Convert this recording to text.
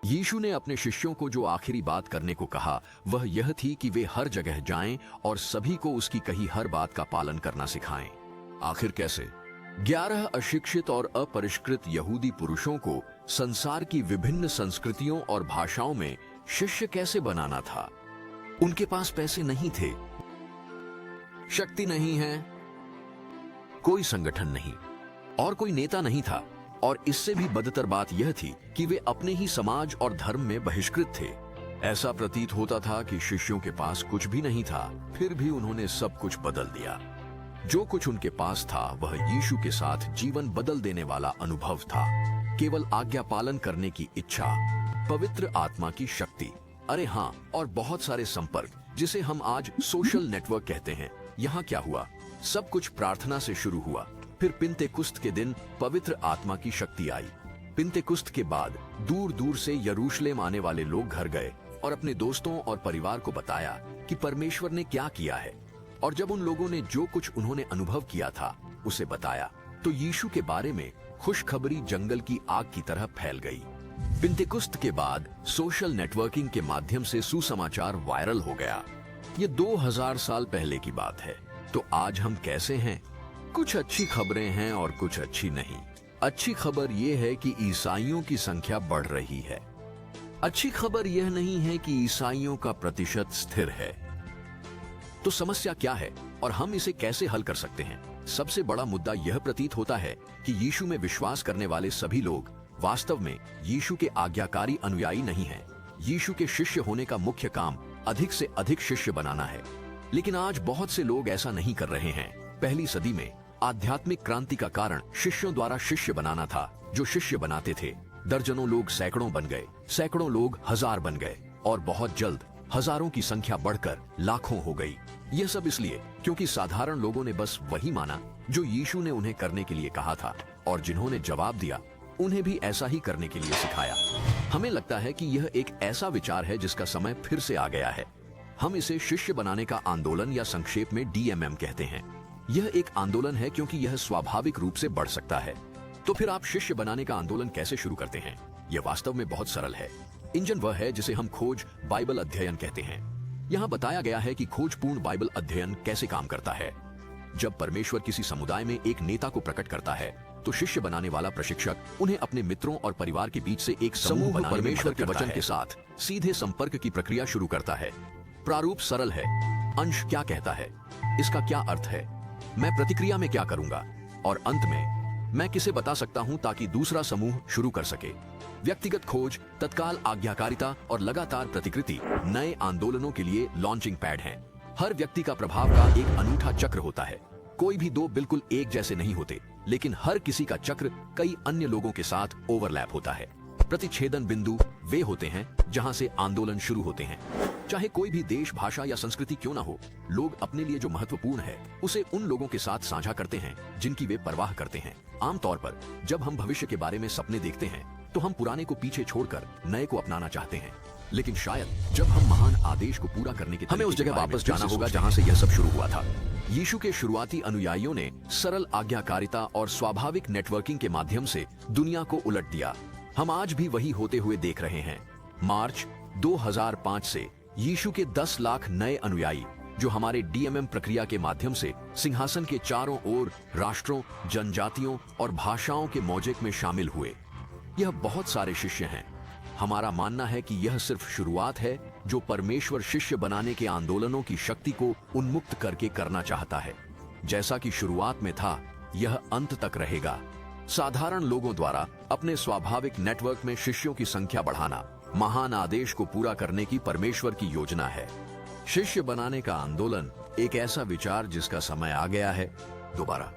यीशु ने अपने शिष्यों को जो आखिरी बात करने को कहा वह यह थी कि वे हर जगह जाएं और सभी को उसकी कही हर बात का पालन करना सिखाएं। आखिर कैसे? 11 अशिक्षित और अपरिष्कृत यहूदी पुरुषों को संसार की विभिन्न संस्कृतियों और भाषाओं में शिष्य कैसे बनाना था? उनके पास पैसे नहीं थे, शक्ति नहीं है, कोई संगठन नहीं और कोई नेता नहीं था, और इससे भी बदतर बात यह थी कि वे अपने ही समाज और धर्म में बहिष्कृत थे। ऐसा प्रतीत होता था कि शिष्यों के पास कुछ भी नहीं था, फिर भी उन्होंने सब कुछ बदल दिया। जो कुछ उनके पास था वह यीशु के साथ जीवन बदल देने वाला अनुभव था। केवल आज्ञा पालन करने की इच्छा, पवित्र आत्मा की शक्ति, अरे हाँ, और बहुत सारे संपर्क जिसे हम आज सोशल नेटवर्क कहते हैं। यहाँ क्या हुआ? सब कुछ प्रार्थना से शुरू हुआ। फिर पिन्तेकुस्त के दिन पवित्र आत्मा की शक्ति आई। पिन्तेकुस्त के बाद दूर दूर से यरूशलेम आने वाले लोग घर गए और अपने दोस्तों और परिवार को बताया कि परमेश्वर ने क्या किया है। और जब उन लोगों ने जो कुछ उन्होंने अनुभव किया था उसे बताया, तो यीशु के बारे में खुशखबरी जंगल की आग की तरह फैल गई। पिन्तेकुस्त के बाद सोशल नेटवर्किंग के माध्यम से सुसमाचार वायरल हो गया। ये 2000 साल पहले की बात है। तो आज हम कैसे हैं? कुछ अच्छी खबरें हैं और कुछ अच्छी नहीं। अच्छी खबर यह है कि ईसाइयों की संख्या बढ़ रही है। अच्छी खबर यह नहीं है कि ईसाइयों का प्रतिशत स्थिर है। तो समस्या क्या है और हम इसे कैसे हल कर सकते हैं? सबसे बड़ा मुद्दा यह प्रतीत होता है कि यीशु में विश्वास करने वाले सभी लोग वास्तव में यीशु के आज्ञाकारी अनुयायी नहीं हैं। यीशु के शिष्य होने का मुख्य काम अधिक से अधिक शिष्य बनाना है, लेकिन आज बहुत से लोग ऐसा नहीं कर रहे हैं। पहली सदी में आध्यात्मिक क्रांति का कारण शिष्यों द्वारा शिष्य बनाना था। जो शिष्य बनाते थे, दर्जनों लोग सैकड़ों बन गए, सैकड़ों लोग हजार बन गए, और बहुत जल्द हजारों की संख्या बढ़कर लाखों हो गई। यह सब इसलिए क्योंकि साधारण लोगों ने बस वही माना जो यीशु ने उन्हें करने के लिए कहा था, और जिन्होंने जवाब दिया उन्हें भी ऐसा ही करने के लिए सिखाया। हमें लगता है कि यह एक ऐसा विचार है जिसका समय फिर से आ गया है। हम इसे शिष्य बनाने का आंदोलन या संक्षेप में DMM कहते हैं। यह एक आंदोलन है क्योंकि यह स्वाभाविक रूप से बढ़ सकता है। तो फिर आप शिष्य बनाने का आंदोलन कैसे शुरू करते हैं? यह वास्तव में बहुत सरल है। इंजन वह है जिसे हम खोज बाइबल अध्ययन कहते हैं। यहाँ बताया गया है कि खोजपूर्ण बाइबल अध्ययन कैसे काम करता है। जब परमेश्वर किसी समुदाय में एक नेता को प्रकट करता है, तो शिष्य बनाने वाला प्रशिक्षक उन्हें अपने मित्रों और परिवार के बीच से एक समूह परमेश्वर के वचन के साथ सीधे संपर्क की प्रक्रिया शुरू करता है। प्रारूप सरल है। अंश क्या कहता है, इसका क्या अर्थ है, मैं प्रतिक्रिया में क्या करूंगा, और अंत में मैं किसे बता सकता हूं ताकि दूसरा समूह शुरू कर सके। व्यक्तिगत खोज, तत्काल आज्ञाकारिता और लगातार प्रतिकृति नए आंदोलनों के लिए लॉन्चिंग पैड हैं। हर व्यक्ति का प्रभाव का एक अनूठा चक्र होता है। कोई भी दो बिल्कुल एक जैसे नहीं होते, लेकिन हर किसी का चक्र कई अन्य लोगों के साथ ओवरलैप होता है। प्रतिच्छेदन बिंदु वे होते हैं जहां से आंदोलन शुरू होते हैं। चाहे कोई भी देश, भाषा या संस्कृति क्यों ना हो, लोग अपने लिए जो महत्वपूर्ण है उसे उन लोगों के साथ साझा करते हैं जिनकी वे परवाह करते हैं। आमतौर पर जब हम भविष्य के बारे में सपने देखते हैं तो हम पुराने को पीछे छोड़कर नए को अपनाना चाहते हैं, लेकिन शायद जब हम महान आदेश को पूरा करने के हमें उस जगह वापस जाना होगा जहां से यह सब शुरू हुआ था। यीशु के शुरुआती अनुयायियों ने सरल आज्ञाकारिता और स्वाभाविक नेटवर्किंग के माध्यम से दुनिया को उलट दिया। हम आज भी वही होते हुए देख रहे हैं। मार्च 2005 से यीशु के 10 लाख नए अनुयायी जो हमारे DMM प्रक्रिया के माध्यम से सिंहासन के चारों ओर राष्ट्रों, जनजातियों और भाषाओं के मौजेक में शामिल हुए। यह बहुत सारे शिष्य हैं। हमारा मानना है कि यह सिर्फ शुरुआत है जो परमेश्वर शिष्य बनाने के आंदोलनों की शक्ति को उन्मुक्त करके करना चाहता है। जैसा कि शुरुआत में था, यह अंत तक रहेगा। साधारण लोगों द्वारा अपने स्वाभाविक नेटवर्क में शिष्यों की संख्या बढ़ाना महान आदेश को पूरा करने की परमेश्वर की योजना है। शिष्य बनाने का आंदोलन एक ऐसा विचार जिसका समय आ गया है। दोबारा